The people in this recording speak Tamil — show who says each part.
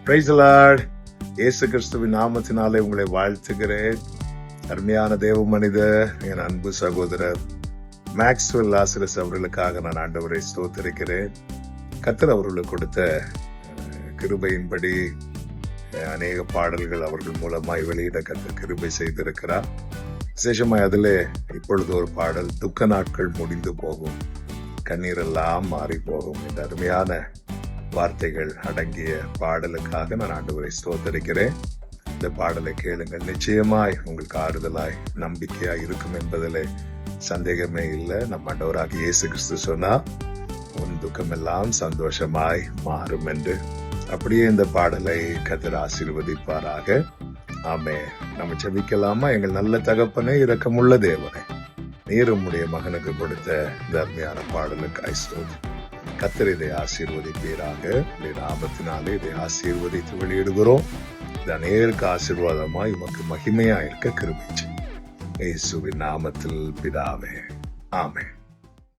Speaker 1: Praise the Lord. இயேசு கிறிஸ்துவின் நாமத்தினாலே உங்களை வாழ்த்துகிறேன். அருமையான தேவ மனிதர், என் அன்பு சகோதரர் மேக்ஸ்வெல் லாசரஸ் அவர்களுக்காக நான் ஆண்டவரை ஸ்தோத்திரிக்கிறேன். கர்த்தர் அவர்களுக்கு கொடுத்த கிருபையின்படி அநேக பாடல்கள் அவர்கள் மூலமாய் வெளியிட கர்த்தர் கிருபை செய்திருக்கிறார். விசேஷமாய் அதிலே இப்பொழுது ஒரு பாடல், துக்க நாட்கள் முடிந்து போகும், கண்ணீரெல்லாம் மாறி போகும் என்ற அருமையான வார்த்தைகள் அடங்கிய பாடலுக்காக நான் ஆண்டவரை ஸ்தோத்திரிக்கிறேன். இந்த பாடலை கேளுங்கள். நிச்சயமாய் உங்களுக்கு ஆறுதலாய் நம்பிக்கையாய் இருக்கும் என்பதிலே சந்தேகமே இல்லை. நம் ஆண்டவராக இயேசு கிறிஸ்து சொன்னா, உன் துக்கம் எல்லாம் சந்தோஷமாய் மாறும் என்று. அப்படியே இந்த பாடலை கர்த்தர் ஆசீர்வதிப்பாராக. ஆமே. நம்ம ஜெபிக்கலாமா? எங்கள் நல்ல தகப்பனே, இரக்கமுள்ள தேவனே, நீர் உம்முடைய மகனுக்கு கொடுத்த இந்த அருமையான பாடலுக்கு ஸ்தோத்திரம். கர்த்தர் இதை ஆசீர்வதிப்பீராக. நாமத்தினாலே இதை ஆசீர்வதித்து வெளியிடுகிறோம். இது அநேருக்கு ஆசீர்வாதமாய் உமக்கு மகிமையா இருக்க கிருபை செய்யும். இயேசுவின் நாமத்தில் பிதாவே, ஆமென்.